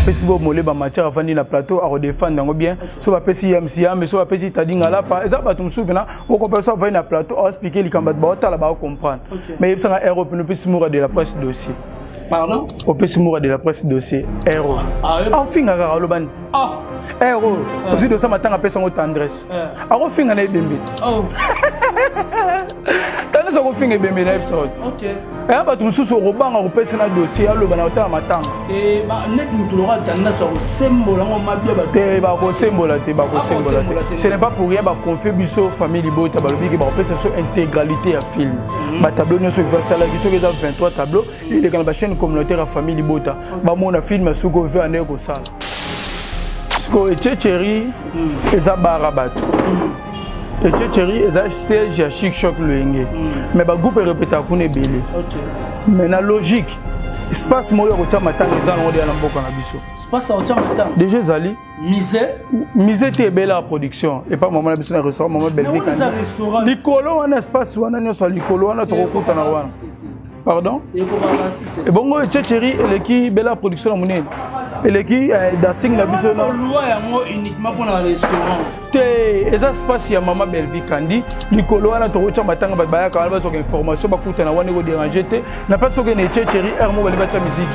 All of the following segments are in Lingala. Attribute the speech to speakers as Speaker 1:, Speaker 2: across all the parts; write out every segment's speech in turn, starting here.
Speaker 1: pesi bo molé ba matière avant ni na plateau à redéfendre ngo bien so ba pesi MCA mais so ba pesi tadinga là pas ça ba tumsu bina on comprend ça va na plateau à expliquer les combats ba otala ba comprendre mais ça Aéro nous pesi moura de la presse dossier
Speaker 2: pardon
Speaker 1: au pesi moura de la presse dossier Aéro en finga ka loban Aéro aussi de ça matin appelle son tendresse aro finga na bembe tandis ko finga bembe na episode
Speaker 2: OK
Speaker 1: ba tumsu robanga ko pesi na dossier alo bana otala matanga
Speaker 2: ba net mutulora tandis ko sembola ngo mabia ba
Speaker 1: te ba ko sembola te ba ko sembola ce n'est pas pour rien ba confier biso famille libota ba lobi ke ba pesi so intégralité à film ba tableau no so fa la biso ke 23 tableaux et les dans la chaîne communautaire à famille libota ba mona film suko ve ane ko sala sko etcheri eza barabato etcheri eza siège chic choc loenge mais ba groupe répéta kuna belé mais na logique espace moyo ko tia matanga eza ngo dia na mboka na biso
Speaker 2: espace a tia matanga
Speaker 1: déjà zali misé te bela production et pas maman na biso na restaurant maman Belgique likolo wana espace wana nyoso likolo wana to kokuta na wana pardon et bongo etcheri eleki bela production na munene eleki dancing na biso na
Speaker 2: loi yango uniquement pour na restaurant
Speaker 1: te eza espace ya mama Belgique kandi likolo wana to kocha matanga ba bayaka wana baso information bakuta na wana ko déranger te na pas so que ne etcheri hermo bali bacha musique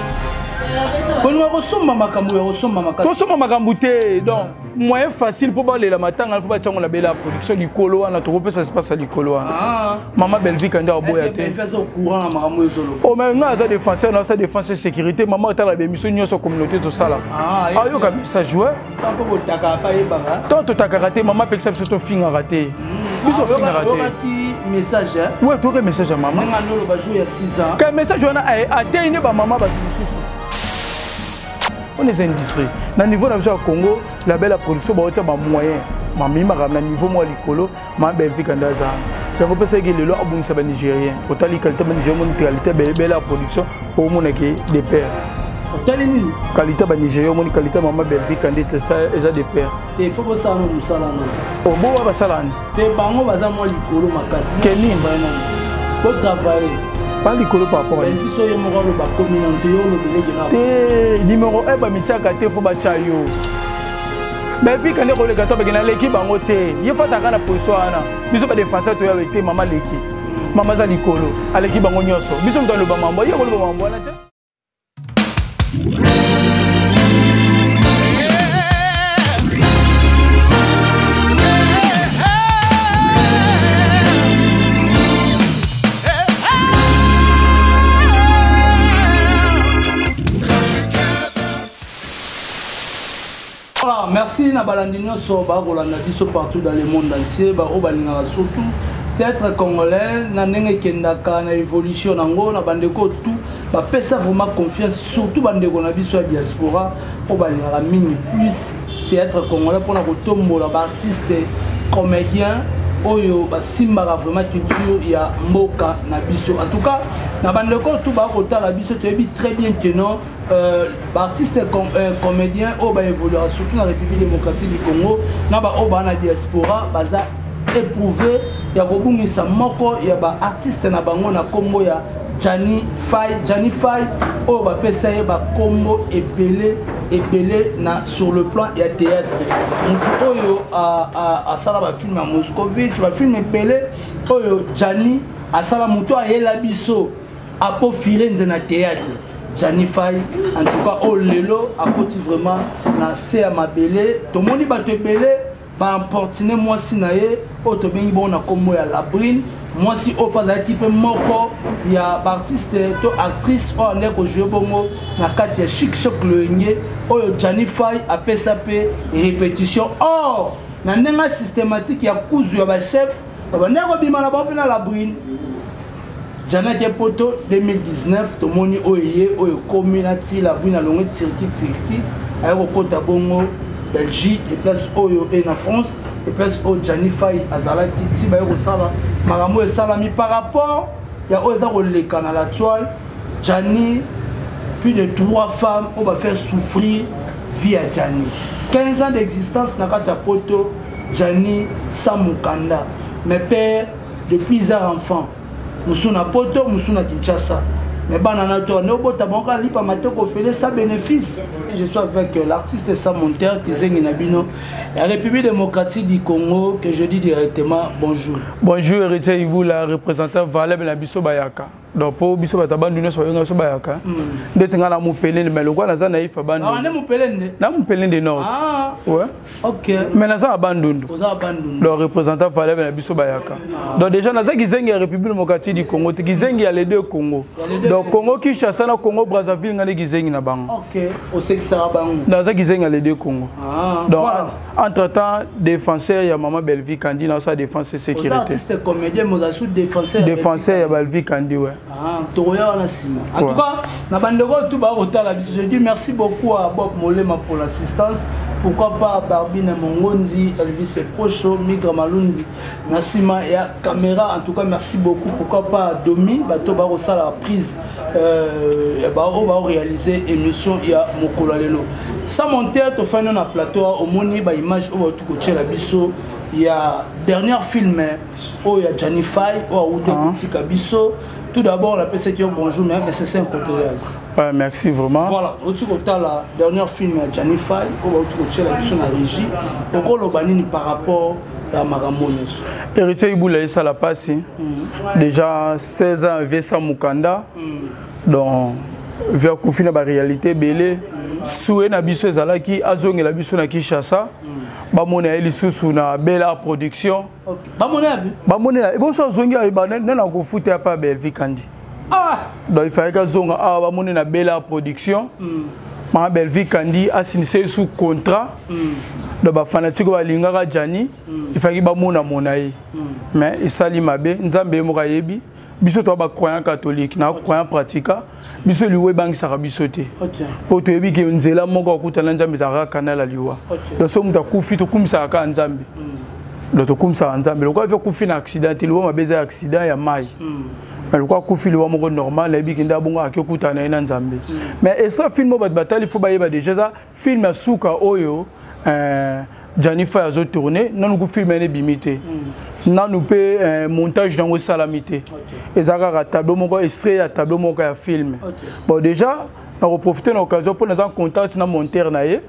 Speaker 2: on va somma makambu ya somma makasi
Speaker 1: to somma makambu te donc moyen facile pour baler la matanga faut ba tsango la bela production likolo wana to kopesa espace likolo wana mama Belgique kandi aboya te
Speaker 2: fait au courant na makambu yo solo
Speaker 1: o mais nga za défenseur na sa défense sécurité maman ta la bémission nyoso communauté to sala ayo ka ça jouer
Speaker 2: tant ko taka pa yebanga
Speaker 1: tant to taka raté maman peksa to finga raté biso finga raté
Speaker 2: message
Speaker 1: ouais to ke message à maman
Speaker 2: nga no ba jouer ya 6 ans
Speaker 1: ka message wana atteindre ba maman ba tususu. On est industrie. Na niveau na Congo, la belle production ba otia ba moyen. Ma mima na niveau moi likolo, ma Belgique ndaza. Je peux penser que le loi abungisa ba nigérien. Otali qualité ba nigérien mon qualité belle production au mon que des pères.
Speaker 2: Otali ni
Speaker 1: qualité ba nigérien mon qualité maman Belgique ndete ça eza des pères.
Speaker 2: Il faut que ça no musala no.
Speaker 1: O bo ba salani.
Speaker 2: Te bango baza moi likolo makasi.
Speaker 1: Keni
Speaker 2: bana. Pour travailler.
Speaker 1: Pas likolo par rapport à
Speaker 2: biso yo mo lo ba communauté yo lo belege na
Speaker 1: te numéro 1 ba mitiaka te fo ba chayo ba vi kande ko le gato ba gena leki bango te ye fa saka na position ana biso ba défenseur to ya wete mama leki mama za likolo aleki bango nyoso biso ndo lo ba mambo ye ko lo ba mambo na te.
Speaker 2: Merci na balandino so ba rolanda biso partout dans le monde entier ba obalinga surtout théâtre congolais na ndenge kendaka na évolution nango na bandeko tout ba pesa vraiment confiance surtout bandeko na biso ya diaspora obalinga la mingi plus théâtre congolais pour na kotombola ba artiste comédien oyo ba simbaka vraiment culture ya mboka na biso en tout cas na bandeko tout ba kotala biso toyebi très bien que non artiste comédien au ba évoluera surtout dans la République démocratique du Congo na ba oba na diaspora baza éprouvé ya kobungisa moko ya ba artiste na bango na Congo ya Johnny Fay au ba pesa ba combo épelé na sur le plan ya théâtre donc oyo a sala ba film à Moscovitch ba film épelé oyo Johnny a sala muto a yela biso a po firenze na théâtre Johnny Fay en tout cas oh lelo a côté vraiment na c'est à mabele to moni ba te belé ba importiner moi si na ye o to bengi bon na kombo ya labrine moi si o pas a type moko ya artiste to actrice o ande ko jouer bongo na kati ya chic choc loenge oyo Johnny Fay a PSP répétition or na ndenga systématique ya kuzu ya ba chef ba ndeko bima na ba pena labrine Janet Poto 2019 to moni oye oyo community la brune longue circuit ayo kota bongo Belgique et place oyo et na France et place au Johnny Fay azalaki ti ba yo sala maramo e salami par rapport ya oza ko leka na la toile Johnny plus de 3 femmes on va faire souffrir via Johnny 15 ans d'existence na kata poto Johnny Samukanda mes pères depuis un enfant Musuna Poto, Musuna Kinshasa. mais banana toi no bota bonka lipa matoko fele ça bénéfice. Je suis avec l'artiste Samonter qui zengi na bino la République démocratique du Congo que je dis directement bonjour.
Speaker 1: Bonjour Héritier Ibou la représentant valable la biso bayaka. Donc pour biso batabandune so yenga so bayaka. Ndetinga na mupelende mais lokwa naza na ifa bandu.
Speaker 2: Ah na mupelende.
Speaker 1: Na mupelende nord.
Speaker 2: Ah
Speaker 1: ouais.
Speaker 2: OK.
Speaker 1: Mais naza abandundu.
Speaker 2: Oza abandundu.
Speaker 1: Le représentant valable la biso bayaka. Donc déjà naza kizengi la République démocratique du Congo, kizengi ya les deux Congo. Donc Congo Kinshasa na Congo Brazzaville ngane kizengi na bango.
Speaker 2: OK. O sait que ça va bango.
Speaker 1: Naza kizengi ya les deux Congo.
Speaker 2: Ah.
Speaker 1: Donc entre-temps défenseur ya maman Belvi Kandi na sa défense et sécurité.
Speaker 2: Os artistes comédien mozasu défenseur.
Speaker 1: Défenseur ya Belvi Kandi ouais.
Speaker 2: Ah, Toroya na sima. En tout cas, na bandeko tout ba otala biso. Je dis merci beaucoup à Bob Molema pour l'assistance. Pourquoi pas à Barbine Mongonzi, Elvis Procho, Migra Malundi, Nassima et à caméra. En tout cas, merci beaucoup. Pourquoi pas à Domi, Bato Barossa la prise, Baro va réaliser émission et à Mokola Lelo. Ça monter au fin d'un plateau, au moni, ba image au tout côté la biso. Il y a dernier film, où il y a Janify, où il y a Outé Kabiso. Tout d'abord, la PCT bonjour, mais c'est un condoléance.
Speaker 1: Ouais, merci vraiment.
Speaker 2: Voilà, au-dessus de la dernière film Janify, au-dessus de la mission à régie, au Lobanini par rapport à Maramones.
Speaker 1: Héritier Iboula, ça l'a passé. Déjà 16 ans avec ça Mukanda. Donc, vers Koufina, la réalité, Belé, Soué Nabiso Zalaki, Azong et la Biso Nakishasa. Bamona eli susu na Bella production. Bamona et bon ça zonga na ko futé pas Belvi Kandi. Ah, donc il fallait que zonga a bamona na Bella production. Ma Belvi Kandi a signé sous contrat. Donc ba fanatique ba lingaka Jani, il fallait bamona monaï. Mais il sali mabe nzambe mo kayebi. Biso to ba croyant catholique na croyant pratiquant. Biso liwe bangi saka biso te. Po to yebi ke nzela moko akutana nzambe za kanala liwa. Donc so muta kufi to kumisa ka nzambe. Donc to kumisa nzambe. Lokwa ve kufi na accident liwa mabeza accident ya mai. Mais lokwa kufi liwa moko normal yebi ke ndabonga akutana na nzambe. Mais et ça film ba batali faut ba yeba déjà ça film ya suka oyo Janify a tourné, non nous film est limité. Non nous paie montage dans le salamité. Et ça a tableau mon extrait à tableau mon film. Bon déjà, on va profiter de l'occasion pour nous en contact na monteur naé,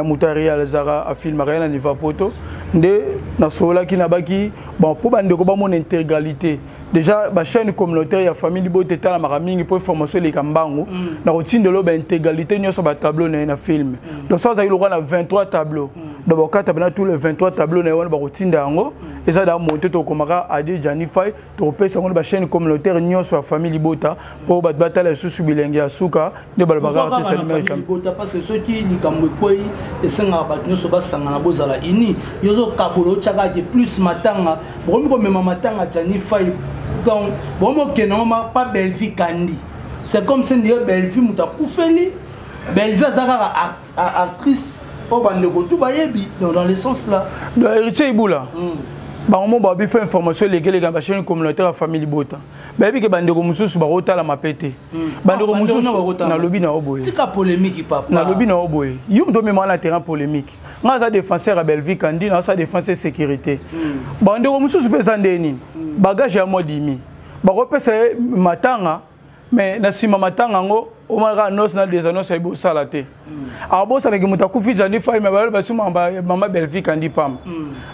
Speaker 1: monteur réalisateur à film rien à niveau photo. De na sola qui n'a pas qui bon pour bande ko ba mon intégralité. Déjà la chaîne communautaire ya famille boté ta la maramingi pour formation les kambango na routine de l'oba intégralité nyo so ba tableau na film. Donc ça il aura 23 tableaux. Donc quand tu as tous les 23 tableaux na ba routine dango et ça da monter to komaka adi Janify to pe sa la chaîne communautaire nyo so famille bota pour ba batala sous bilenge ya suka de balbara artiste numérique
Speaker 2: parce que ceux qui ni kamwe koi et senga ba nyo so ba sanga na bozala ini yozo kabolo chaka plus matanga bomi ko mema matanga Janify. Donc, bon, pas Belvi Kandi. C'est comme si on Belvi Mouta Koufeli. Belvi Azara actrice. Dans le sens là.
Speaker 1: Dans Héritier Iboula. On a fait information légale dans la chaîne communautaire à famille Bota. Baby que bandeko mususu ba rota la mapete. Bandeko mususu na lobby na oboye.
Speaker 2: Tika polémique papa.
Speaker 1: Na lobby na oboye. Yum do même na terrain polémique. Nga za défenseur à Belvi Kandi na sa défenseur sécurité. Bandeko mususu pesa ndeni. Bagage ya modimi. Ba repesa matanga mais na sima matanga ngo o mara nos na des annonces ibo salate. A bo sa ngi mutakufi Janify mais ba basu mama Belvi Kandi pam.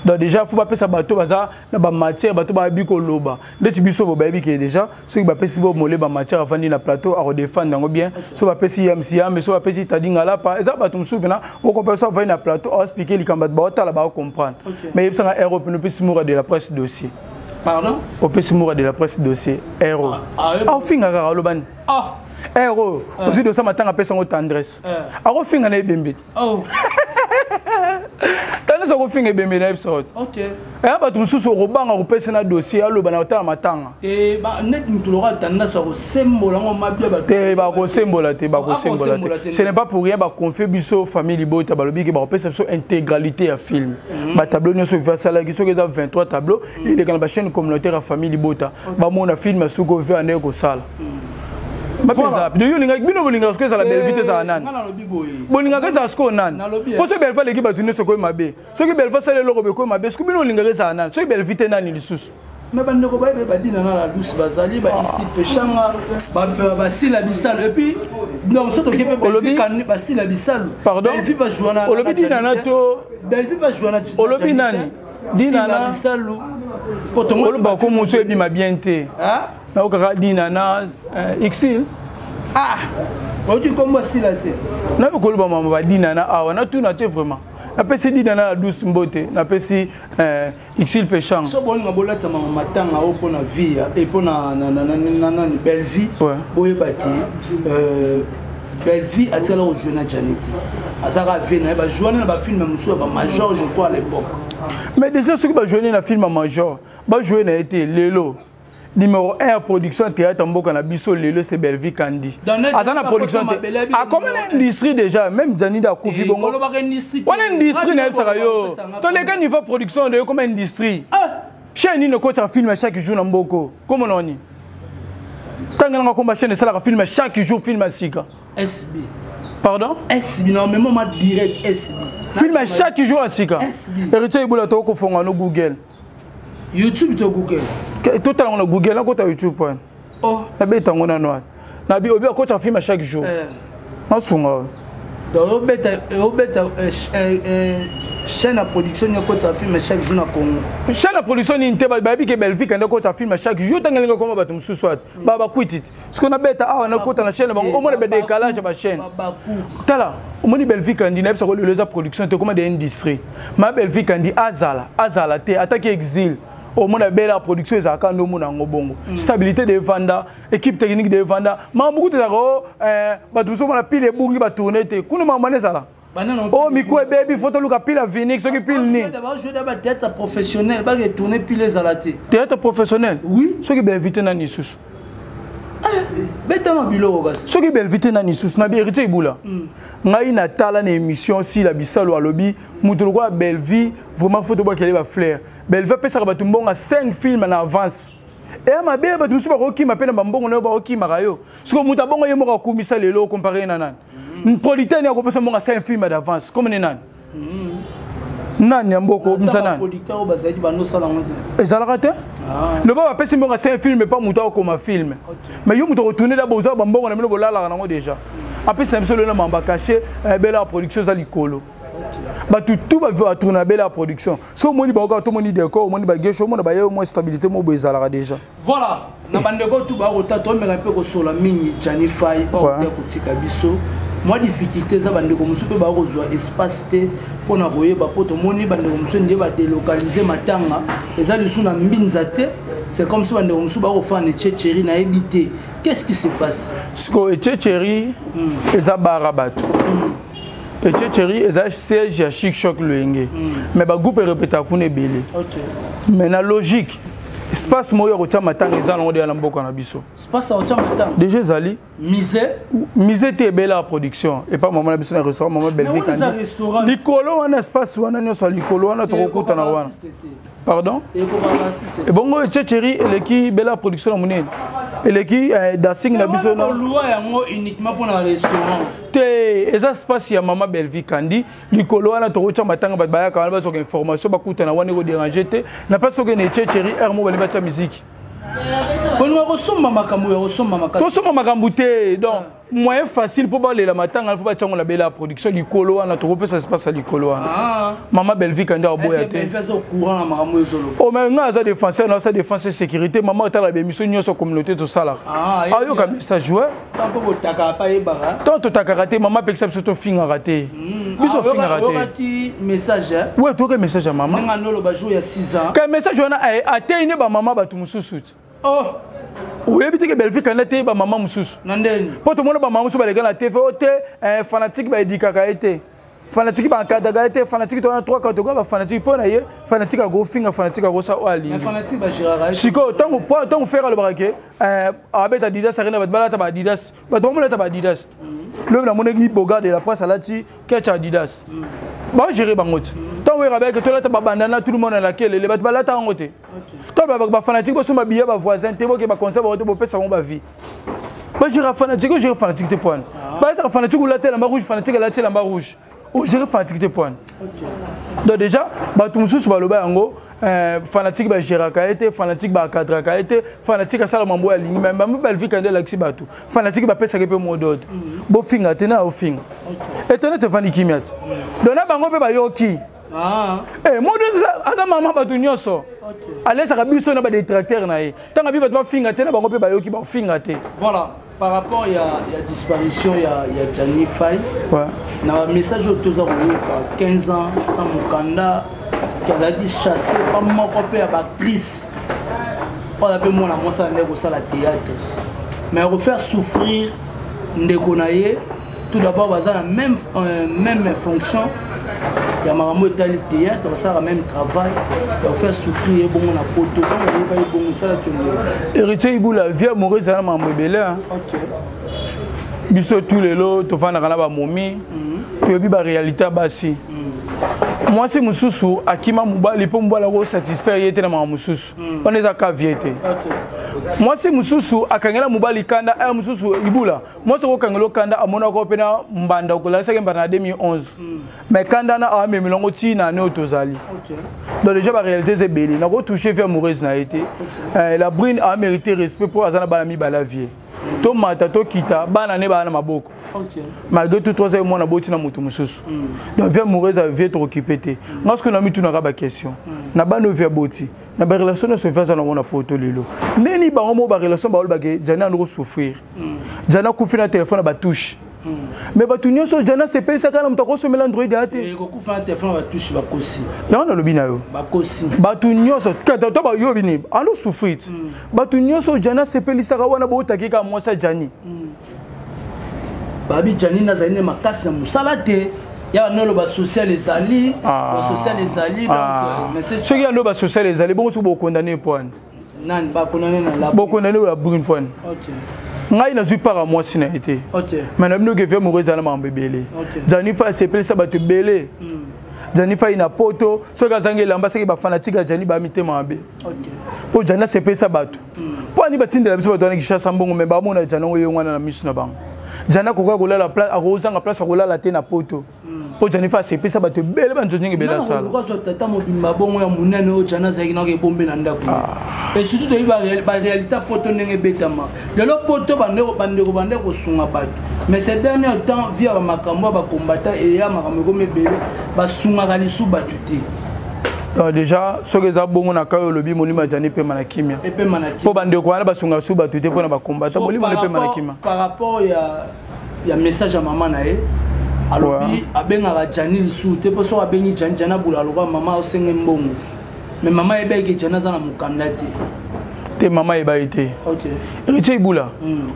Speaker 1: Donc déjà faut pas pesa bato baza na ba matière bato ba biko loba. Ndeti biso bo baby qui déjà ceux qui ba pesi bo molé ba matière avant na plateau à redéfendre ngo bien. So ba pesi MCA mais so ba pesi tadinga là pas. Eza bato msubi na o compensation va na plateau à expliquer li kamba ba ta la ba comprendre. Mais ça nga Europe no pesi moura de la presse dossier.
Speaker 2: Pardon?
Speaker 1: Au pesi moura de la presse dossier. Héros. Ah finga ka loban. Ah héros. Aussi de ça matin appelle son tendresse. Ah finga na bembe. Oh. Tandis que finga bembe na episode. OK. Et ba tout sous robanga ko pesi na dossier alo bana ta matanga.
Speaker 2: Et ba net mutulora tandis ko symbole ngo mabia ba.
Speaker 1: Te ba ko symbole te ba ko symbole. Ce n'est pas pour rien ba confier biso famille bota ba lobi ki ba pesi so intégralité à film. Ba tableau nyo so va sala ki so 23 tableaux et les dans la chaîne communautaire à famille bota. Ba mona film so ko ver ane ko sala. Ma pesa de yo linga bino bolinga sko ça la belle vitesse à nan bolinga ka ça sko nan ko so belle fa l'équipe batune so ko mabe so ki belle fa sala loko be ko mabe sko bino linga ka ça nan so ki belle vitesse nan lisusu
Speaker 2: mais bande ko ba dina na la douce bazali ba ici pechanga ba si la bisal et puis donc surtout que ba si la bisal
Speaker 1: pardon
Speaker 2: Belvi ba jouana
Speaker 1: olobi dina na to
Speaker 2: Belvi ba jouana
Speaker 1: olobi nani dina na
Speaker 2: bisal
Speaker 1: olobi ba ko muso ebi ma bien te
Speaker 2: ah
Speaker 1: na okaka dina na exil
Speaker 2: ah otu kombo si la te
Speaker 1: na ko oloba mama ba dina na awa na tout na te vraiment na pesi dina na douce mbote na pesi exil pechang
Speaker 2: so bon ngabola tsama matanga opo na vie et pona na belle vie boye bati belle vie a tela au jeune Janeti azara vena ba joindre na ba film muso ba major je crois à l'époque
Speaker 1: mais déjà ce que ba joindre na film major ba jouer na été lelo numéro 1 production théâtre mboka na biso lelo c'est Belvi Kandi azana production a comme une industrie déjà même Janida Koufi bongo on industrie na saka yo to les gars niveau production de comme industrie chaîne ni ko ta film chaque jour na mboko comme on ni tanga nga komba chaîne ça la film chaque jour film asika
Speaker 2: SB
Speaker 1: pardon
Speaker 2: SB non mais moi direct SB
Speaker 1: film chaque jour asika héritier ibula to ko fonga no Google
Speaker 2: YouTube to Google
Speaker 1: total on a Google on a YouTube point
Speaker 2: oh
Speaker 1: na beta ngona no na bi obi ko ta film chaque jour na sunga
Speaker 2: donc obeta chaîne à production ni ko ta film chaque jour na Congo
Speaker 1: chaîne à production ni nte ba bi ke Belvi Kandi ko ta film chaque jour tangalinga ko ba tum suswat baba quitit ce qu'on a beta awa na ko ta na chaîne ba o mo be décalage ba chaîne tala o mo ni Belvi Kandi na bisa ko les production te comme des industries ma Belvi Kandi azala te attaque exil au monde belle la production ça quand nous mona ngobongo stabilité de venda équipe technique de venda ma beaucoup de ba tout ça on a pile bungi ba tourner te kuna mamane ça là oh miko baby photo luka pile Phoenix ce qui pile ni
Speaker 2: d'abord jouer d'abord théâtre professionnel ba tourner pile za la
Speaker 1: théâtre professionnel
Speaker 2: oui
Speaker 1: ce qui be invité na nisus
Speaker 2: beta ma bilo gas
Speaker 1: ce qui be invité na nisus na bi héritier ibula ngai na tala na émission si la bisalo alobi mutu ko Belvi vraiment photo ba kele ba fleur Belvi pesa ba tumbonga 5 films en avance et ma belle ba tusu ba ko kima pena mbongo na ba ko kima kayo siko mutu bongo yemo ka kumisa lelo comparé na nani politaine ya ko pesa mbonga 5 films d'avance comme ni nani nani amboko msana
Speaker 2: producteur bazali bando sala ngote
Speaker 1: ezalaka te le ba pesa mbonga 5 films pas mutu ko ma film mais yo mutu retourner d'abord za mbongo na mino bolala na ngo déjà après c'est monsieur le mamba caché belle production za likolo ba tout va tourner belle production so moni ba ko to moni décor moni ba gesho moni ba yo mo stabilité mo bezalaka déjà
Speaker 2: voilà na bandeko tout ba rota to meka pe ko sola mingi Janify o de kutika biso moi difficulté za bandeko musu pe ba ko zwa espace te pona koyeba poto moni bandeko musu ndie ba délocaliser matanga eza lisu na mbinza te c'est comme si bandeko musu ba ko fa ne tchétchéri na ebité qu'est-ce qui se passe
Speaker 1: siko tchétchéri eza barabato et tchétchéri eza siège ya Chic Choc Luenge mais ba groupe répéta kuna belé mais na logique espace moyo ko tia matanga eza longo de la mboka na biso
Speaker 2: espace au tia matanga
Speaker 1: déjà zali misé te bela production et pas maman na biso na restaurant maman Belvi Kandi likolo wana espace wana nyoso likolo wana to kokuta na wana pardon et bongo tchétchéri eleki bela production na munene eleki dancing na biso na
Speaker 2: loi yango uniquement pour un restaurant
Speaker 1: te eza espace ya maman Belvi Kandi likolo wana to kotia matanga ba bayaka wana ba so information ba kuta na wana ko déranger te na pas so que ne tchétchéri hermo ba liba musique
Speaker 2: on ressemble makambu ya ressemble makambu
Speaker 1: to soma makambu te donc moyen facile pour baler la matanga il faut ba tchango la belle production likolo wana to kopesa espace likolo wana maman Belvi Kandi aboya te
Speaker 2: est au courant na makambu solo
Speaker 1: o mais nga za défenseur na sa défense sécurité maman ta la bémission nyoso communauté to sala ayo ka message ouais
Speaker 2: tanko botaka pa yebara
Speaker 1: to taka raté maman peksa surtout finga raté biso finga raté
Speaker 2: message
Speaker 1: ouais to ka message à maman
Speaker 2: nga nolo ba jour ya 6 ans
Speaker 1: ka message wana atteindre ba maman ba tu mususu
Speaker 2: oh
Speaker 1: oui, habite que Belvi Kandi te ba maman mususu.
Speaker 2: Nandeni.
Speaker 1: Poto mona ba maman mususu ba lekana te fe fanatique ba edikaka été. Fanatique ba kadaga été fanatique to na 3 4 ba fanatique pona ye fanatique go finga fanatique go sa wali.
Speaker 2: Fanatique ba girara.
Speaker 1: Siko tango faire le braquet abeta Adidas arena ba balata ba Adidas. Ba to mona ta ba Adidas. Le na mona gi boga de la presse alati kecha Adidas. Ba gérer bangote. Tant we rabek to la ta ba bandana tout le monde à laquelle les ba balata ngote. Ba fanatique ba so ba billet ba voisin te bo ke ba concert ba to pesa ba vie. Ba gérer fanatique te point. Ba ça fanatique ou la telle en rouge fanatique la telle en rouge. Gérer fanatique te point. Donc déjà ba tout mususu ba loba yango fanatique ba géraka été fanatique ba kadraka été fanatique à sala mambo ya lingi même ba vie kande laxi bato fanatique ba pesa ke pe modode bo finga tena o finga et tena te fani kimiat dona bango pe ba yoki modode aza mama bato nyonso allez ça biso na ba détracteur na ye tanga bi bato ba finga tena bango pe ba yoki ba finga te.
Speaker 2: Voilà. Par rapport à la disparition, il y a Gianni Faye. Ouais. Dans un message autour de 15 ans, sans Mukanda, qui a dit chasser, pas mon copain à l'actrice. On appelle moi la théâtre. Mais refaire souffrir Ndekonaye, tout d'abord, on a la même fonction. Il y a Maramou et le théâtre, on a le même travail. On faire souffrir, bon, on a poto, on a ça.
Speaker 1: Héritier Iboula, vie amoureuse, à ma bébé. Ok. Biso tous les lots, tu vas dans la momie, tu as vu la réalité à Bassi. Moi, c'est Moussoussou, à qui m'a moubali pour me satisfaire, il était dans ma Moussoussou. On est à Kaviété. Moi, c'est Moussoussou, à Kangela Moubali Kanda, à Moussoussou Iboula. Moi, c'est au Kangelo Kanda, à Monaco Pena, Mbanda, au Kola, c'est en 2011. Mais Kanda n'a pas même l'ongoti n'a neotozali. Donc, déjà, la réalité, c'est belle. N'a pas touché vers amoureuse n'a été. La brune a mérité respect pour Azana Balami Balavier. To mata to kita bana ne bana maboko. Malgré tout 3 mois na boti na mutu mususu. Donc vie amoureuse vie trop occupé te. Parce que na mi tuna ba question. Na bana vie boti. Na ba relation na se faire ça na mona poto lelo. Neni ba mo ba relation ba olba ke jana no souffrir. Jana ku fina téléphone ba touche. Mais ba tunyo so jana se pele saka na mutako so mela Android ate.
Speaker 2: E ko ku fina téléphone ba touche ba kosi.
Speaker 1: Ya na lobina yo.
Speaker 2: Ba kosi.
Speaker 1: Ba tunyo so kata to ba yo bini. Alo souffrir. Ba tunyo so jana se pele saka wana bo taki ka mo sa jani. Babi
Speaker 2: Jani na zaine makasi na musala te. Ya no lo ba social les ali, ba social les ali donc mais c'est
Speaker 1: ce qui a no ba social les ali bon so bo condamner point.
Speaker 2: Nan ba condamner na la.
Speaker 1: Bo condamner la brune point. OK. Ngai na zui para moi sina été. OK. Mais na bino ke fait mourir za na mambebele. Jani fa se pele sa ba te belé. Jani fa ina poto, so ka zange lamba se ba fanatique Jani ba mité mabe. OK. Po Jani se pele sa bato. Po ani batinde la biso bato na kisha sambongo mais ba mona Jani oyo ngwana na misu na bango. Jana koka kola la place a rozanga place kola la te na poto. Po Jani fa se pesa ba te bele ba nzo ngi bela sala.
Speaker 2: Ko so tata mo bimba bongo ya munene o Jana za kina ke bombe na ndako. Et surtout to ba réalité poto nenge betama. Lelo poto bande ko sunga bato. Mais ces derniers temps via ba makambo ba combattant et ya makambo ko mebele ba sunga ka lisu batuti.
Speaker 1: Déjà ce que za bongo na kayo lobi molima Jani pe manakimia.
Speaker 2: Et pe manakimia.
Speaker 1: Po bande ko wana ba sunga su batuti po na ba combattant molima pe manakimia.
Speaker 2: Par rapport ya message à maman na e alobi abenga Jani lisu te po so abengi Jani Jana bula loba mama osenge mbongo. Mais maman ebe ke Jana za na mukanda te.
Speaker 1: Te mama eba été. OK. Héritier Iboula.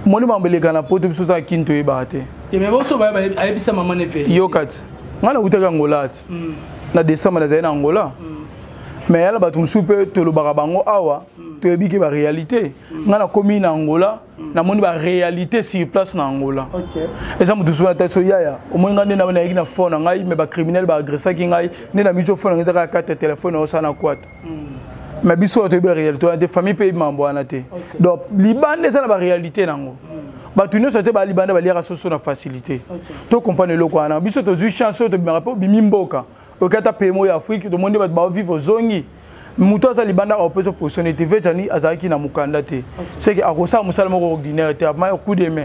Speaker 1: Molima mbeleka na poto biso za kinto eba te.
Speaker 2: Te me bo so ba ayebisa maman ne fait.
Speaker 1: Yokat. Ngana utaka Angola. Na décembre na zaina Angola. Mais elle va tout souper tout le barabango awa tu es bien que la réalité on a commis na Angola na moni ba réalité sur place na Angola. OK. Et ça me tout souvent tête so yaya au moins ngande na na na phone ngai mais ba criminel ba agresseur ki ngai ne na mijo phone ngai za carte téléphone o sana kwata. Mais biso to be réalité des familles pays mambo anate. Donc Liban ça na ba réalité nango. Ba tunyo sote ba Liban ba lira soso na facilité. To comprendre le quoi na biso to ju chance to me rapport bimimboka. Au cas de PMO Afrique, tout le monde va vivre aux zones. Mouton ça libanda a opposé opportunité. Vejani azaki na mukanda te. C'est que à cause ça musala moko ordinaire te. Mais coup de main.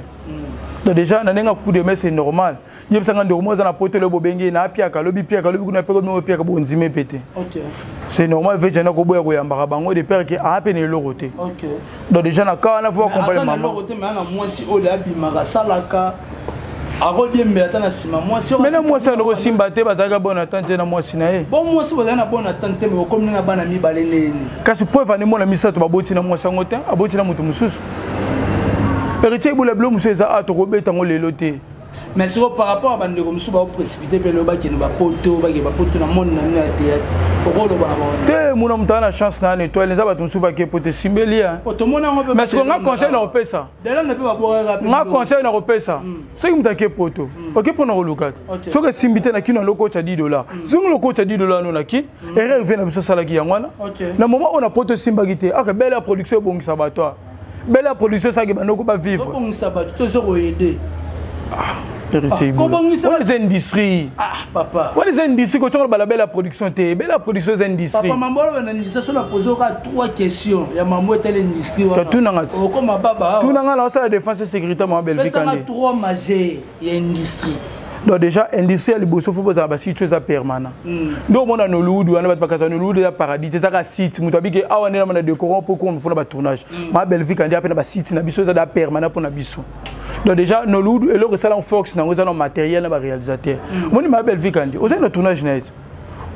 Speaker 1: Donc déjà na nenga coup de main c'est normal. Yeb sanga ndo mo za na poto le bobenge na pia ka lobi kuna peko no pia ka bonzime pété. OK. C'est normal vejana ko boya ko yamba bango de père qui a peine le roté. OK. Donc déjà na ka na faut comprendre maman.
Speaker 2: Le roté mais na moi si o la bi salaka.
Speaker 1: Mais moi c'est le simba te bazaka bonne attente na moi sinae.
Speaker 2: Bon moi si bazana bonne attente mais comme na bana mi balene.
Speaker 1: Kasi po vani mona misato baboti na moi sangote, aboti na mutu mususu. Héritier Iboula blo musu eza ato ko beta ngo lelo te.
Speaker 2: Mais sur par rapport à bande comme ça ba précipiter pe le ba ki no ba poto na monde na théâtre.
Speaker 1: Te muna mutana chance na nettoyer les abatu musu ba ke pote simbelia. Mais ce qu'on a conseil na opesa.
Speaker 2: Dela na pe ba boire rapide.
Speaker 1: On a conseil na opesa. Ce qui mutake poto. OK pour na rolukat. Ce que simbité na kino loko cha $10. Zungu loko cha $10 no na ki. Erreur vient na biso sala ki yangwana. Na moment on a poto simbagité. Aka belle production bon sabatoire. Belle production ça ki banoko ba vivre.
Speaker 2: Bon sabatoire to so ko aider.
Speaker 1: héritier Iboula les industries
Speaker 2: papa
Speaker 1: les industries quand on a la production la production des industries
Speaker 2: papa mambo na industrie so na poser trois questions ya mambo telle industrie wana
Speaker 1: tout nanga
Speaker 2: comme baba
Speaker 1: tout nanga la la défense et sécurité ma belle vie
Speaker 2: quand trois majeurs ya industrie.
Speaker 1: Donc déjà industriel liboso faut poser ba site ça permanent donc on a no ludu on a pas no ludu ya paradis c'est ça ka site muto abike awa na na décorer pour qu'on pour ba tournage ma belle vie quand après na ba site na biso ça da permanent pour na biso donc déjà no ludu et le salon Fox na ngeza no matériel na ba réalisateur moni ma belle vie quand au sein de tournage net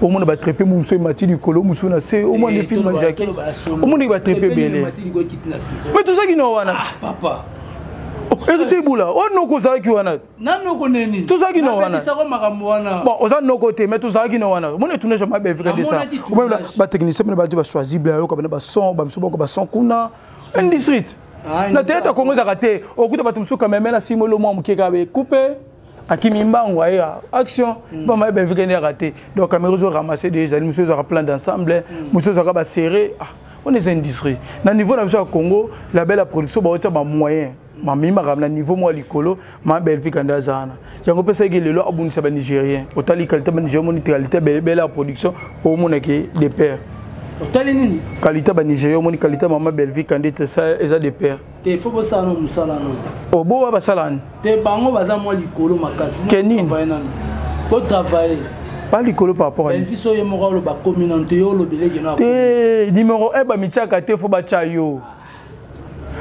Speaker 1: au monde va tremper muso mati du colo muso na c'est au moins les films Jacques au monde va tremper belé mais tout ça qui no wana
Speaker 2: papa
Speaker 1: héritier Iboula on no ko sala ki wana
Speaker 2: nano ko neni
Speaker 1: tout ça qui no wana
Speaker 2: ça ko makambo wana
Speaker 1: bon oza no côté mais tout ça qui no wana mon tourner jamais bien fait ça ou même ba technicien mais ba choisir bla yo ko ba son ba mso ba son kuna industrie na tete ko ngoza raté okuta ba tumso quand même na simo lo mo mukeka be couper akimimbango aya action ba ma bien fait raté donc caméra zo ramasser des amis monsieur zo plan d'ensemble monsieur zo ba serrer on est industrie na niveau na biso Congo la belle production ba otya ba moyen ma mima ramna niveau moi likolo ma belle vie kanda zana yango pesa ke lelo abunisa ba nigérien otali qualité ba nigérien moni qualité belle production au mona ke des pères
Speaker 2: otali nini
Speaker 1: qualité ba nigérien moni qualité mama belle vie kanda ça eza des pères
Speaker 2: te faut bo sala no musala no
Speaker 1: obo ba sala
Speaker 2: te bango baza moi likolo makasi
Speaker 1: kenini
Speaker 2: bo travailler
Speaker 1: pas likolo par rapport à
Speaker 2: belle vie so ye mo lo ba communauté yo lo belege na
Speaker 1: te numéro 1 ba mitiaka te faut ba chayo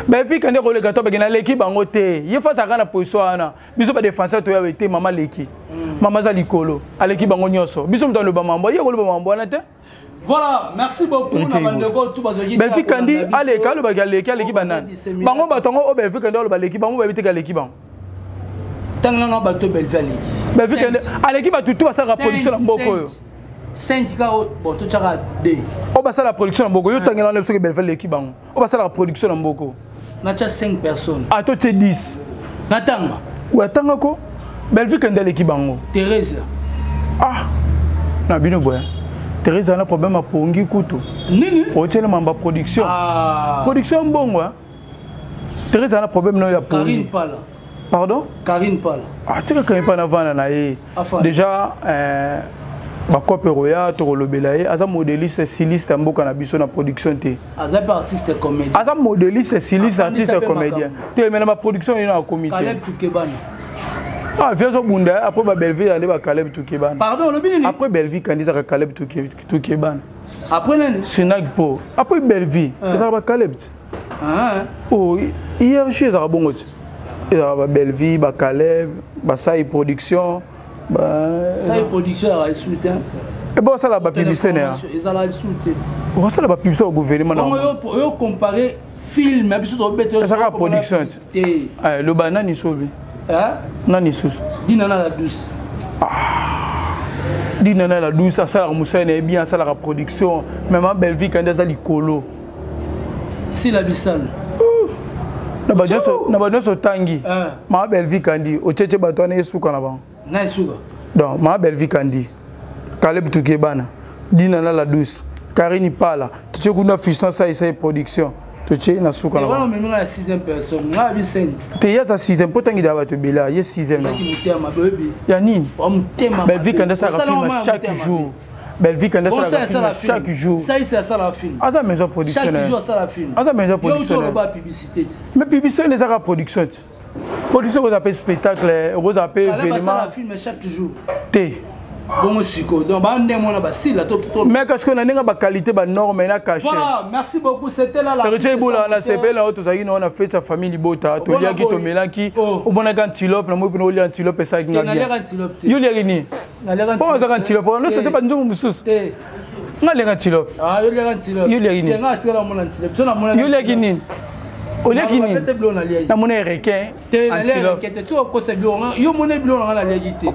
Speaker 1: ben fi quand on regarde toi ben l'équipe en côté il faut ça quand la position ana biso ba défenseur to ya été maman l'équipe maman za likolo à l'équipe en nyonso biso mto le ba mambo ya ko le ba mambo na te
Speaker 2: voilà merci beaucoup na bandeko tout bazoki
Speaker 1: ben fi quand dit allez quand le ba l'équipe banane bango ba tongo o ben fi quand le ba l'équipe bango ba bité ka l'équipe bango
Speaker 2: tanga na ba to belle vie l'équipe
Speaker 1: ben fi quand à l'équipe ba tout ça la production na mboko yo
Speaker 2: 5 ka bon to chaka 2
Speaker 1: o ba ça la production na mboko yo tanga na so belle vie l'équipe bango o ba ça la production na mboko
Speaker 2: na 5 personnes.
Speaker 1: Ah, toi tu es 10.
Speaker 2: Natanga.
Speaker 1: Ou attends quoi? Belle vie quand elle est qui bango.
Speaker 2: Thérèse.
Speaker 1: Ah. Na bino boya. Thérèse a un problème à pongi kuto.
Speaker 2: Nini?
Speaker 1: O tele mamba production.
Speaker 2: Ah.
Speaker 1: Production bongo. Thérèse a un problème non ya pongi.
Speaker 2: Karine Pala.
Speaker 1: Pardon?
Speaker 2: Karine Pala.
Speaker 1: Ah, tu sais quand il pas avant na e. Déjà ba copé roya to lobela e aza modéliste styliste mboka na biso na production te
Speaker 2: aza artiste comédien
Speaker 1: aza modéliste styliste artiste comédien te mais na production ina na comité
Speaker 2: Caleb Tukebana
Speaker 1: ah viens au bunda après ba Belleville aller ba Caleb Tukebana
Speaker 2: pardon le bini
Speaker 1: après Belleville candidat Caleb Tukebana
Speaker 2: après nani
Speaker 1: Sénac po après Belleville ça ba Caleb oh hier chez ça bongo ba Belleville ba Caleb ba Sai production
Speaker 2: ça est production à soutien
Speaker 1: et bon ça la publicité né
Speaker 2: ils allaient soutien
Speaker 1: on ça la publicité au gouvernement
Speaker 2: on comparer film mais biso beto
Speaker 1: ça la production le banane sobi nani sus
Speaker 2: dinana la douce
Speaker 1: dinana la douce ça la musane est bien ça la production même en Belleville quand ça likolo
Speaker 2: si la bisal
Speaker 1: na ba so tangi ma Belleville kandi o cheche bato na yesuka na ba
Speaker 2: na yesuka
Speaker 1: donc ma Belleville kandi Caleb Tukebana dinana la douce Karine Pala tu sais kuna fiston ça essaye production tu sais na suka na ba
Speaker 2: même na 6e personne na bi 5
Speaker 1: te ya sa 6e potangi da bato bela ya 6e ya nini Belleville kandi ça film chaque jour Belleville quand ça chaque jour
Speaker 2: ça c'est ça la film
Speaker 1: asa maison production
Speaker 2: chaque jour ça la film
Speaker 1: asa maison production
Speaker 2: yo ba publicité
Speaker 1: mais publicité les ara production production vous appelle spectacle vous appelle événement
Speaker 2: ça la film chaque jour
Speaker 1: té
Speaker 2: bon siko donc ba ndemo na ba sila to
Speaker 1: mais parce que na ninga ba qualité ba norme na caché
Speaker 2: voilà merci beaucoup c'était là la
Speaker 1: héritier Iboula la CP là to zaki on a fait sa famille libota to lia ki to melaki o bona kan antilope na mo pino lia antilope ça ki ngabia yo lia ni
Speaker 2: na lia
Speaker 1: antilope pour antilope non c'était pas ndomo mususu na lia antilope
Speaker 2: ah yo lia antilope
Speaker 1: yo lia ni
Speaker 2: nga tira mo antilope so na mo
Speaker 1: yo lia ni o lia ni na mo na requin
Speaker 2: antilope tu ko se bio yo mo na bio na lia gite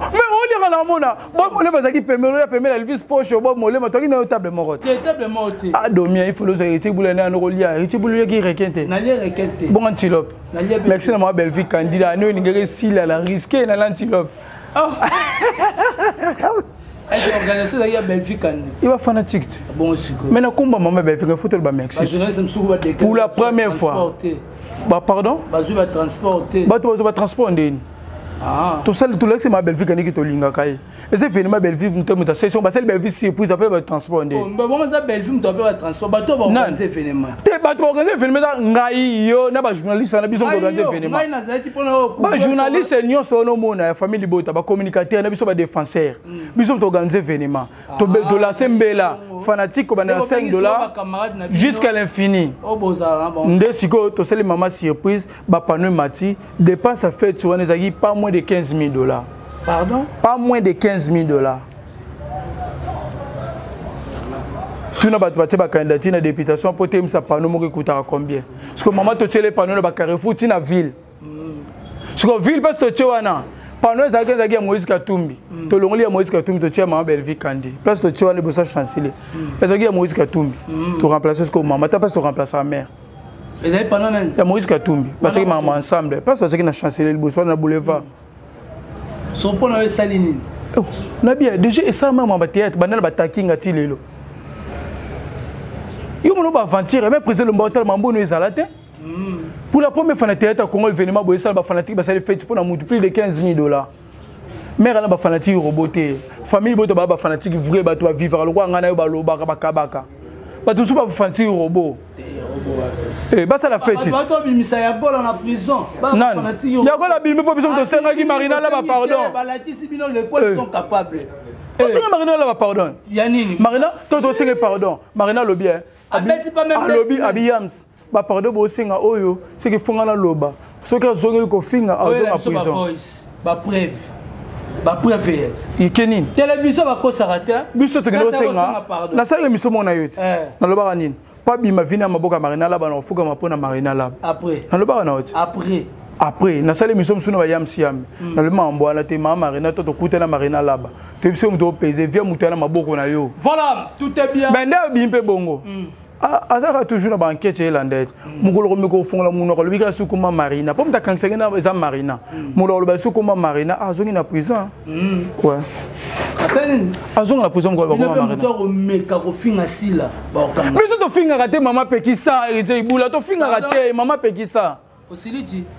Speaker 1: mais la mona bon on va zaki permet la Elvis Porsche bon molé ma toki na table moko
Speaker 2: table moko
Speaker 1: ah domia il faut le héritier Iboula na no lia héritier Iboula qui requinte
Speaker 2: na lia requinte
Speaker 1: bon antilope merci na ma Belleville candidat no ngere sila la risquer na l'antilope
Speaker 2: est-ce que l'organisation de Belleville candidat
Speaker 1: il va fanatique
Speaker 2: bon siko
Speaker 1: mais na kumba mama Belleville faut le ba merci pour la première fois bah pardon
Speaker 2: bazu va transporter
Speaker 1: ba to va transporter Tout ça, tout l'ex ma belle vie qui est au Lingakai. Et c'est fini ma belle vie, nous session, parce que belle vie c'est pour ça peut transport.
Speaker 2: Bon, ça belle vie, tu peux transport. Bah toi, on organiser événement.
Speaker 1: T'es pas toi organiser événement, ngai yo, na ba journaliste, na biso organiser événement. Ba journaliste, nous sommes nos mona, famille libota, ba communicateur, na biso ba défenseur. Biso organiser événement. To la sembela, fanatique ko ba na $5 jusqu'à l'infini. Nde siko to seli maman surprise, ba panneau mati, dépense à fête sur les agis pas moins de $15,000.
Speaker 2: Pardon?
Speaker 1: Pas moins de $15,000. Tu n'as pas de candidature à la députation pour te mettre panneau qui coûte combien? Parce que maman te tient les panneaux dans Carrefour, tu es dans la ville. Parce que la ville, parce que tu es là. Panneau, c'est Moïse Katumbi. Tu as Moïse Katumbi, tu es maman Belvi Kandi. Parce que tu es là, tu es chancelier. C'est Moïse Katumbi. Tu remplaces ce que maman, tu as remplacé sa mère.
Speaker 2: Il
Speaker 1: y a Moïse Katumbi. Parce que maman ensemble. Parce que tu es chancelier, le bousson, le boulevard.
Speaker 2: Son point est Saline.
Speaker 1: Oh, Nabia, déjà, et ça, même en théâtre, banal bataking à Tilelo. Il y a un aventure, même président le Mbotal Mambo nous est à la tête. Pour la première fois, le théâtre, Congo, événement, il y a un fanatique, il y a fait pour plus de $15,000. Mère, il y a un fanatique roboté. Famille, il y a un fanatique vrai, il y a vivre, il y a un kabaka. Il y a un fanatique robot. Eh, bah ça la fête.
Speaker 2: Il y a en prison.
Speaker 1: Non. Il y a la bimbe pour besoin de Senga qui Marina là pardon.
Speaker 2: Ils sont capables.
Speaker 1: Senga Marina là pardon.
Speaker 2: Yanini.
Speaker 1: Marina, toi Senga pardon. Marina lobby. Lobby Abiyams. Bah pardon bo Senga oyo, c'est que fonga na loba. Ce que zongeli ko finga azo na prison.
Speaker 2: Ba preuve. Ba preuve.
Speaker 1: Ikenin.
Speaker 2: Télévision ba ko sarata.
Speaker 1: Biso to ngelo Senga. Na sala miso mona yoti. Na loba kanini. Pas bima vina maboka Marina là bana ofuka mapona Marina là.
Speaker 2: Après.
Speaker 1: Na loba na oti. Après, na sala mission suna ba yam siam. Na le mambo na te mama Marina to kuta na Marina là bas. Te biso mto peser via mutana maboko na yo.
Speaker 2: Voilà, tout est bien.
Speaker 1: Mais nda bimpe bongo. Azaka toujours na banquette elandette. Mugolo ko miko fonga muno ko bika sukuma Marina. Pom ta kansenge na za Marina. Mulo lo ba sukuma Marina azongi na prison. Ouais. Azongi na prison ko ba Marina.
Speaker 2: To meka ko finga sila ba okanga.
Speaker 1: Mais to finga raté maman pekisa erite ibula to finga raté maman pekisa.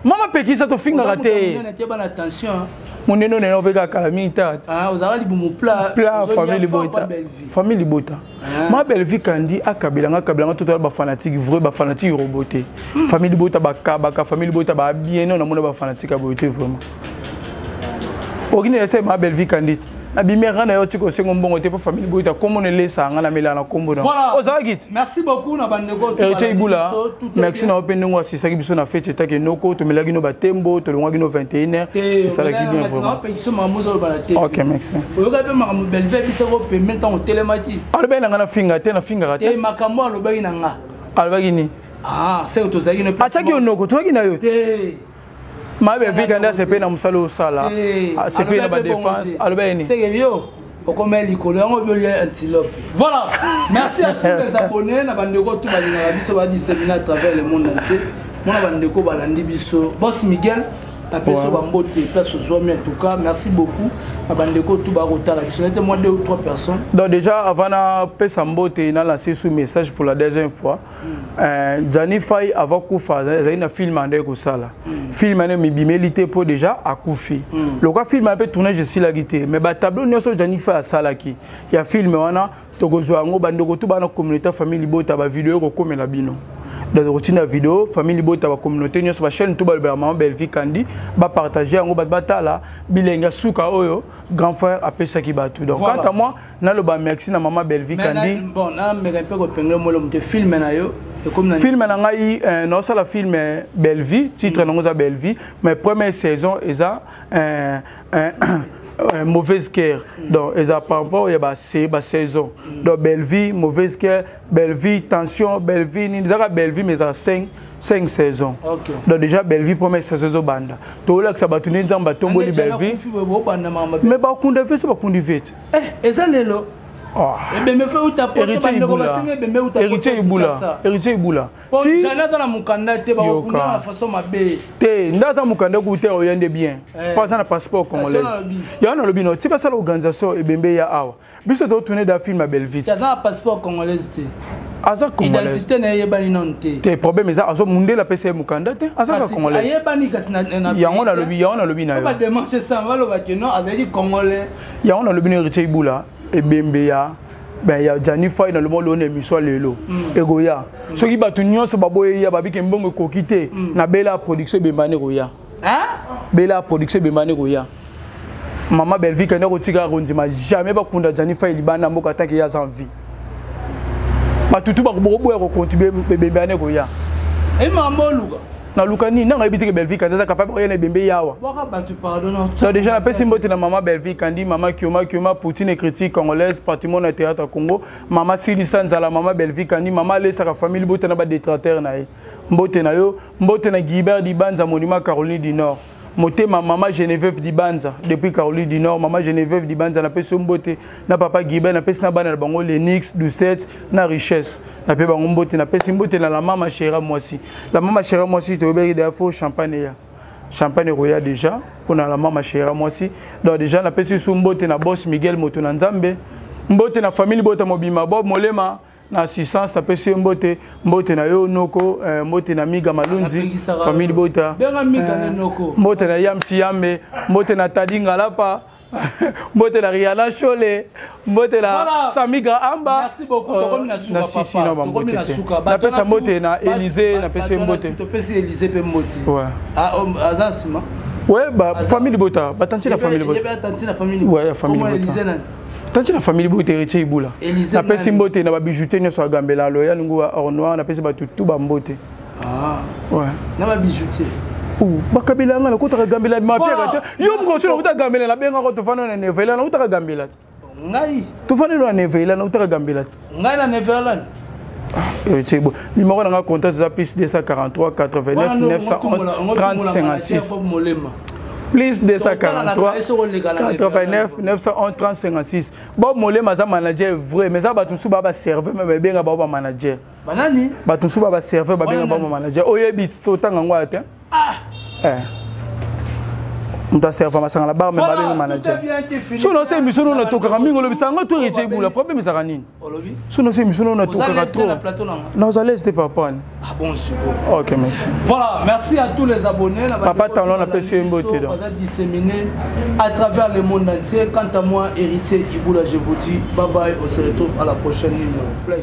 Speaker 1: Maman Pekisa to finga raté. Mon néno n'est pas calamita.
Speaker 2: Ah, vous avez dit mon plat.
Speaker 1: Famille Libota. Famille Libota. Ma belle vie Kandi a Kabila total ba fanatique vrai ba fanatique roboté. Famille Libota ba kabaka famille Libota ba bien non na ba fanatique a beauté vraiment. Original c'est ma belle vie Kandi. Abimera na yo tiko sengo mbongo te pour famille Libota comme on laisse ça na mela na kombo na.
Speaker 2: Merci beaucoup na bandeko.
Speaker 1: Héritier Ibula. Merci na open ngo asisa ki biso na fête ta ke noko to melagi no batembo to longwa no 21h. Ça la qui bien vraiment. OK, merci.
Speaker 2: Oyoka pe ma belle vie biso ko pe maintenant telemati.
Speaker 1: Alba na ngana finga te na finga rate.
Speaker 2: Te makambo alobaki na nga.
Speaker 1: Alba ni.
Speaker 2: Ah, c'est to zaki no.
Speaker 1: Ataki onoko to ki na yo.
Speaker 2: Te.
Speaker 1: Ma belle vie kanda c'est pe na musalo sala. C'est pe na ba défense. Alba ni.
Speaker 2: C'est yo. Voilà, merci à tous les abonnés. Na bandeko tout balinga biso ba disséminer à travers le monde entier. Mona bandeko balandi biso. Boss Miguel, la personne bambote, place aux hommes en tout cas. Merci beaucoup. Na bandeko tout ba rotala biso. C'était moins 2 ou 3 personnes.
Speaker 1: Donc déjà avant na pesa mbote na lancé ce message pour la deuxième fois. Jani Fay avant kufa na film ande ko sala. Film ane mi bimélité pour déjà à Koufi. Le cas film un peu tourné je suis la guité mais ba tableau nyoso Jani Fay sala ki. Il y a film wana to gozo ngo bandeko tout ba na communauté famille Libota ba vidéo ko comme la bino. Dans la routine vidéo famille Libota ba communauté nyoso ba chaîne tout ba maman belle vie Kandi ba partager ngo ba batala bilenga suka oyo grand frère appelle ça qui bat tout. Donc quant à moi na le ba merci na maman belle vie Kandi.
Speaker 2: Bon na me peu ko pengler mo le film na yo.
Speaker 1: Film nangai non ça la film Belle Vie titre nango Belle Vie mais première saison eza mauvaise cœur donc eza par rapport ya ba saison donc Belle Vie mauvaise cœur Belle Vie tension Belle Vie ni eza Belle Vie mais ça 5 saisons. Okay. Donc déjà Belle Vie première saison banda to la que ça batuni nzamba tomboli Belle Vie mais ba kunda fait ça ba kundi vite
Speaker 2: eza lelo.
Speaker 1: Héritier Ibula.
Speaker 2: Si j'allais à Mukanda, tu vas façon ma baie.
Speaker 1: T'es dans Mukanda goûter au yen de bien. Pas un passeport congolais. Il y a un lobby. Tu vas à l'organisation et Bembe ya awa. Biso to tourner d'un film à Belle Vie.
Speaker 2: Tu as un passeport congolais.
Speaker 1: Aza congolais.
Speaker 2: Identité na yebani non te.
Speaker 1: Te problème eza azo mundela pese mukanda te. Aza congolais.
Speaker 2: Ayebani kasi na
Speaker 1: yango na lobi na yo.
Speaker 2: Ba démarcher ça va lo ba que non azali congolais.
Speaker 1: Yango na lobi ne Richie Bula e Bembeya. Ben ya Jani Fay na le monde on émission lelo. Egoya. Soki batu nyonso baboye ya babike mbongo kokite na bela production bembane roya.
Speaker 2: Hein?
Speaker 1: Bela production bembane roya. Maman Belvique n'a retiré rondima jamais pas kunda Jani Fay libana mboka tant qu'il y a en vie. Ba tutu ba ko contribuer bembane roya.
Speaker 2: Et maman luka.
Speaker 1: Na lukani na ngabiti ke Belvique ndaza capable rien bembe yawa.
Speaker 2: Waka ba tu pardonne.
Speaker 1: Ça déjà la pesi mbote na maman Belvique kandi maman Kioma Poutine critique congolaise patrimoine na théâtre Congo maman Silisa Nzala maman Belvique kandi maman Lesa ka famille bote na ba détracteur na ye. Mbote na yo mbote na Guibert Dibanza monument Caroline du Nord. Moté ma maman Geneviève Dibanza depuis Caroline du Nord maman Geneviève Dibanza na pesi mbote na papa Guibert na pesi na bana na bango Lenix Doucette na richesse na pe bango mbote na pesi mbote na la maman Chéra Moisi la maman Chéra Moisi te obéi de faux champagne roya déjà pour la maman Chéra Moisi donc déjà na pesi mbote na boss Miguel Moto na Nzambe mbote na famille bota mobima Bob Molema na assistance na pesi mbote na yo noko mbote na Miga Malunzi famille bota mbote na Yamsi Yambe mbote na Tadinga Lapa mbote na Riala Chole mbote na Samiga Amba.
Speaker 2: Merci beaucoup tokomi na suka papa tokomi na suka
Speaker 1: na pesa mbote na Élysée na pesi mbote
Speaker 2: to pesi Élysée pe mbote
Speaker 1: ouais
Speaker 2: azasima
Speaker 1: ouais ba famille bota batanti la famille bota
Speaker 2: batanti la famille
Speaker 1: ouais famille bota
Speaker 2: Élysée nan
Speaker 1: tanti la famille bote Richie Ibula na pesi mbote na ba bijoutier nyo so gambela loya ningo or noir na pesi ba tutu ba mbote ouais
Speaker 2: na ba bijoutier
Speaker 1: bakabila ngana kutaka gambela mapia yo mkoso na kutaka gambela na benga ko tofana na nevela na kutaka gambela
Speaker 2: ngai
Speaker 1: tofana na nevela na kutaka gambela
Speaker 2: ngai na nevela
Speaker 1: c'est bon numéro na contact za plus 243 89 911 30 56 plus 243 89 911 30 56 Bob Molema za manager vrai mais ça batunsu ba serveur mais benga ba manager
Speaker 2: banani
Speaker 1: batunsu ba serveur ba benga ba manager oyebit to tanga ngwa te Mta serveur masanga la bar mais ba benga manager sono se misono na toka mingo lo bisanga to Richie Ibula problème ça kanini sono se misono na toka trop non ça laisse pas prendre
Speaker 2: ah bon super
Speaker 1: OK merci
Speaker 2: voilà merci à tous les abonnés
Speaker 1: papa talon na PC mbote
Speaker 2: donc disséminé à travers le monde entier quant à moi héritier Ibula je vous dis bye bye on se retrouve à la prochaine numéro